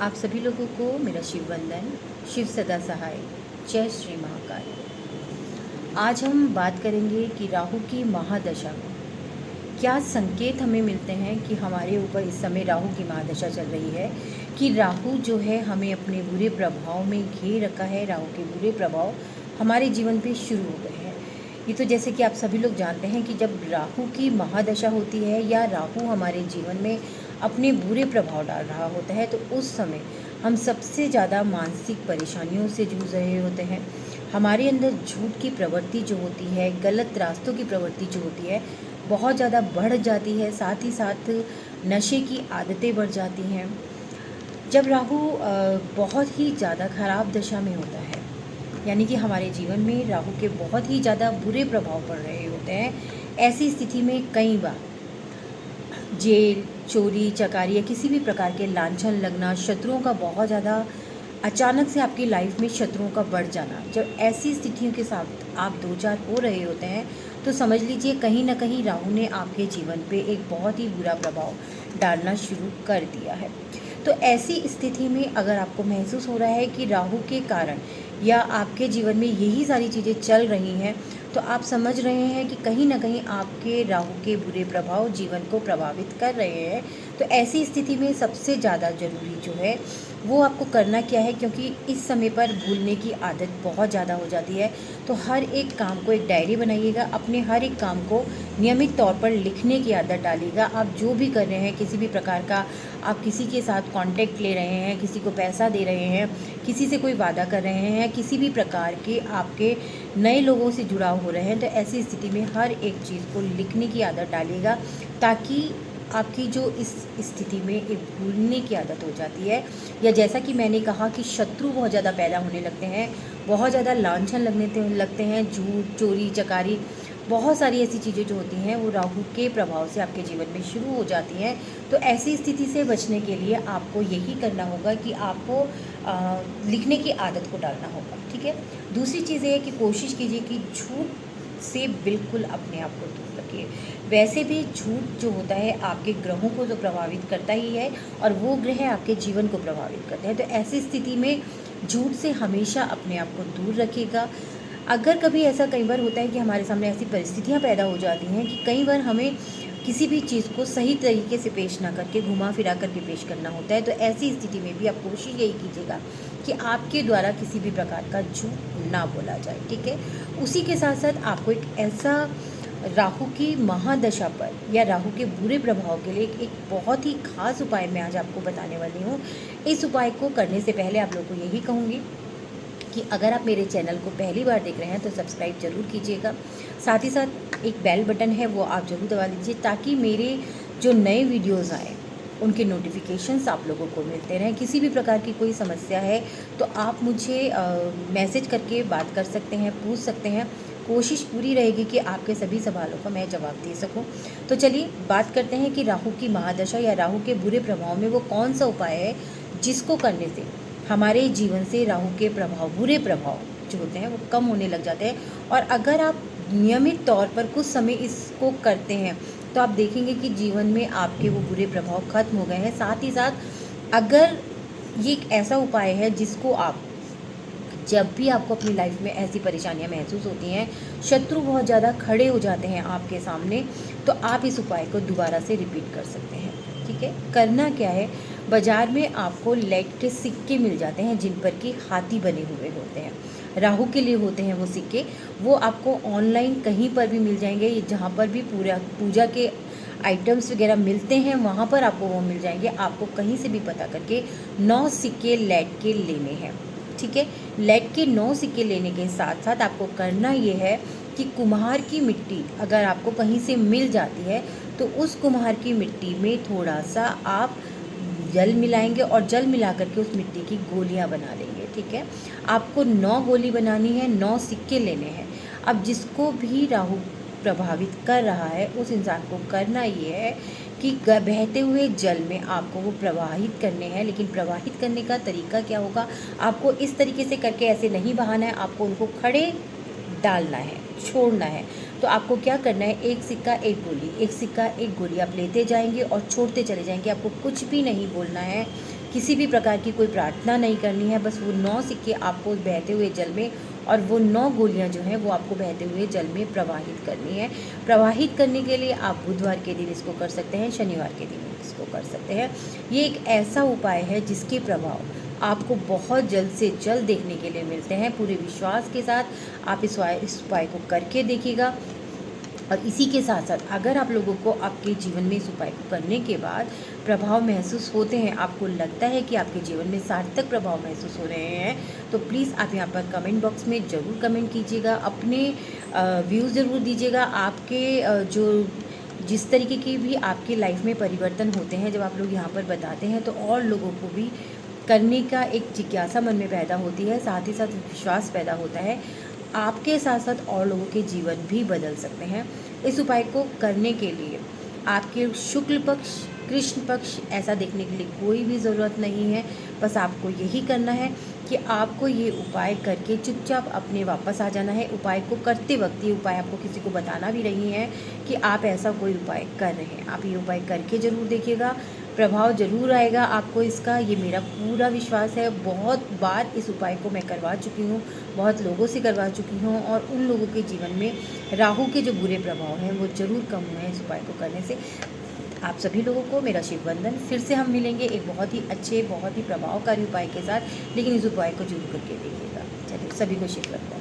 आप सभी लोगों को मेरा शिव वंदन, शिव सदा सहाय, जय श्री महाकाल। आज हम बात करेंगे कि राहु की महादशा में क्या संकेत हमें मिलते हैं कि हमारे ऊपर इस समय राहु की महादशा चल रही है, कि राहु जो है हमें अपने बुरे प्रभाव में घेर रखा है। राहु के बुरे प्रभाव हमारे जीवन पे शुरू हो गए हैं। ये तो जैसे कि आप सभी लोग जानते हैं कि जब राहु की महादशा होती है या राहु हमारे जीवन में अपने बुरे प्रभाव डाल रहा होता है, तो उस समय हम सबसे ज़्यादा मानसिक परेशानियों से जूझ रहे होते हैं। हमारे अंदर झूठ की प्रवृत्ति जो होती है, गलत रास्तों की प्रवृत्ति जो होती है, बहुत ज़्यादा बढ़ जाती है। साथ ही साथ नशे की आदतें बढ़ जाती हैं। जब राहु बहुत ही ज़्यादा खराब दशा में होता है, यानी कि हमारे जीवन में राहु के बहुत ही ज़्यादा बुरे प्रभाव पड़ रहे होते हैं, ऐसी स्थिति में कई बार जेल, चोरी चकारी या किसी भी प्रकार के लांछन लगना, शत्रुओं का बहुत ज़्यादा अचानक से आपकी लाइफ में शत्रुओं का बढ़ जाना, जब ऐसी स्थितियों के साथ आप दो चार हो रहे होते हैं, तो समझ लीजिए कहीं ना कहीं राहु ने आपके जीवन पे एक बहुत ही बुरा प्रभाव डालना शुरू कर दिया है। तो ऐसी स्थिति में अगर आपको महसूस हो रहा है कि राहु के कारण या आपके जीवन में यही सारी चीज़ें चल रही हैं, तो आप समझ रहे हैं कि कहीं ना कहीं आपके राहु के बुरे प्रभाव जीवन को प्रभावित कर रहे हैं। तो ऐसी स्थिति में सबसे ज़्यादा ज़रूरी जो है वो आपको करना क्या है, क्योंकि इस समय पर भूलने की आदत बहुत ज़्यादा हो जाती है। तो हर एक काम को एक डायरी बनाइएगा, अपने हर एक काम को नियमित तौर पर लिखने की आदत डालिएगा। आप जो भी कर रहे हैं, किसी भी प्रकार का आप किसी के साथ कांटेक्ट ले रहे हैं, किसी को पैसा दे रहे हैं, किसी से कोई वादा कर रहे हैं, किसी भी प्रकार के आपके नए लोगों से जुड़ाव हो रहे हैं, तो ऐसी स्थिति में हर एक चीज़ को लिखने की आदत डालिएगा, ताकि आपकी जो इस स्थिति में एक भूलने की आदत हो जाती है, या जैसा कि मैंने कहा कि शत्रु बहुत ज़्यादा पैदा होने लगते हैं, बहुत ज़्यादा लांछन लगते हैं, झूठ चोरी चकारी, बहुत सारी ऐसी चीज़ें जो होती हैं वो राहु के प्रभाव से आपके जीवन में शुरू हो जाती हैं। तो ऐसी स्थिति से बचने के लिए आपको यही करना होगा कि आपको लिखने की आदत को डालना होगा, ठीक है। दूसरी चीज़ ये है कि कोशिश कीजिए कि झूठ से बिल्कुल अपने आप को दूर रखिए। वैसे भी झूठ जो होता है आपके ग्रहों को तो प्रभावित करता ही है, और वो ग्रह आपके जीवन को प्रभावित करते हैं। तो ऐसी स्थिति में झूठ से हमेशा अपने आप को दूर रखिएगा। अगर कभी ऐसा कई बार होता है कि हमारे सामने ऐसी परिस्थितियां पैदा हो जाती हैं कि कई बार हमें किसी भी चीज़ को सही तरीके से पेश ना करके घुमा फिरा करके पेश करना होता है, तो ऐसी स्थिति में भी आप कोशिश यही कीजिएगा कि आपके द्वारा किसी भी प्रकार का झूठ ना बोला जाए, ठीक है। उसी के साथ साथ आपको एक ऐसा राहु की महादशा पर या राहु के बुरे प्रभाव के लिए एक बहुत ही खास उपाय मैं आज आपको बताने वाली हूँ। इस उपाय को करने से पहले आप लोगों को यही कहूँगी कि अगर आप मेरे चैनल को पहली बार देख रहे हैं तो सब्सक्राइब ज़रूर कीजिएगा। साथ ही साथ एक बेल बटन है वो आप ज़रूर दबा दीजिए, ताकि मेरे जो नए वीडियोज़ आए उनके नोटिफिकेशंस आप लोगों को मिलते रहें। किसी भी प्रकार की कोई समस्या है तो आप मुझे मैसेज करके बात कर सकते हैं, पूछ सकते हैं। कोशिश पूरी रहेगी कि आपके सभी सवालों का मैं जवाब दे सकूं। तो चलिए बात करते हैं कि राहु की महादशा या राहु के बुरे प्रभाव में वो कौन सा उपाय है जिसको करने से हमारे जीवन से राहु के प्रभाव, बुरे प्रभाव जो होते हैं वो कम होने लग जाते हैं। और अगर आप नियमित तौर पर कुछ समय इसको करते हैं तो आप देखेंगे कि जीवन में आपके वो बुरे प्रभाव खत्म हो गए हैं। साथ ही साथ अगर ये एक ऐसा उपाय है जिसको आप जब भी आपको अपनी लाइफ में ऐसी परेशानियां महसूस होती हैं, शत्रु बहुत ज़्यादा खड़े हो जाते हैं आपके सामने, तो आप इस उपाय को दोबारा से रिपीट कर सकते हैं, ठीक है। करना क्या है, बाज़ार में आपको लेड के सिक्के मिल जाते हैं जिन पर कि हाथी बने हुए होते हैं, राहु के लिए होते हैं वो सिक्के। वो आपको ऑनलाइन कहीं पर भी मिल जाएंगे, जहाँ पर भी पूरा पूजा के आइटम्स वगैरह मिलते हैं वहाँ पर आपको वो मिल जाएंगे। आपको कहीं से भी पता करके 9 सिक्के लेड के लेने हैं, ठीक है। लेड के 9 सिक्के लेने के साथ साथ आपको करना ये है कि कुम्हार की मिट्टी अगर आपको कहीं से मिल जाती है तो उस कुम्हार की मिट्टी में थोड़ा सा आप जल मिलाएंगे, और जल मिला करके उस मिट्टी की गोलियां बना लेंगे, ठीक है। आपको 9 गोली बनानी है, 9 सिक्के लेने हैं। अब जिसको भी राहु प्रभावित कर रहा है उस इंसान को करना ये है कि बहते हुए जल में आपको वो प्रवाहित करने हैं। लेकिन प्रवाहित करने का तरीका क्या होगा, आपको इस तरीके से करके ऐसे नहीं बहाना है, आपको उनको खड़े डालना है, छोड़ना है। तो आपको क्या करना है, एक सिक्का एक गोली, एक सिक्का एक गोली आप लेते जाएंगे और छोड़ते चले जाएंगे। आपको कुछ भी नहीं बोलना है, किसी भी प्रकार की कोई प्रार्थना नहीं करनी है, बस वो 9 सिक्के आपको बहते हुए जल में और वो 9 गोलियां जो हैं वो आपको बहते हुए जल में प्रवाहित करनी है। प्रवाहित करने के लिए आप बुधवार के दिन इसको कर सकते हैं, शनिवार के दिन इसको कर सकते हैं। ये एक ऐसा उपाय है जिसके प्रभाव आपको बहुत जल्द से जल्द देखने के लिए मिलते हैं। पूरे विश्वास के साथ आप इस उपाय को करके देखिएगा। और इसी के साथ साथ अगर आप लोगों को आपके जीवन में इस उपाय को करने के बाद प्रभाव महसूस होते हैं, आपको लगता है कि आपके जीवन में सार्थक प्रभाव महसूस हो रहे हैं, तो प्लीज़ आप यहाँ पर कमेंट बॉक्स में ज़रूर कमेंट कीजिएगा, अपने व्यूज़ ज़रूर दीजिएगा। आपके जो जिस तरीके की भी आपकी लाइफ में परिवर्तन होते हैं जब आप लोग यहाँ पर बताते हैं, तो और लोगों को भी करने का एक जिज्ञासा मन में पैदा होती है, साथ ही साथ विश्वास पैदा होता है। आपके साथ साथ और लोगों के जीवन भी बदल सकते हैं। इस उपाय को करने के लिए आपके शुक्ल पक्ष, कृष्ण पक्ष ऐसा देखने के लिए कोई भी ज़रूरत नहीं है। बस आपको यही करना है कि आपको ये उपाय करके चुपचाप अपने वापस आ जाना है। उपाय को करते वक्त ये उपाय आपको किसी को बताना भी नहीं है कि आप ऐसा कोई उपाय कर रहे हैं। आप ये उपाय करके ज़रूर देखिएगा, प्रभाव ज़रूर आएगा आपको इसका, ये मेरा पूरा विश्वास है। बहुत बार इस उपाय को मैं करवा चुकी हूँ, बहुत लोगों से करवा चुकी हूँ और उन लोगों के जीवन में राहु के जो बुरे प्रभाव हैं वो ज़रूर कम हुए हैं इस उपाय को करने से। आप सभी लोगों को मेरा शिव वंदन। फिर से हम मिलेंगे एक बहुत ही अच्छे, बहुत ही प्रभावकारी उपाय के साथ, लेकिन इस उपाय को जरूर करके देखिएगा। चलिए, सभी को शिव वंदन।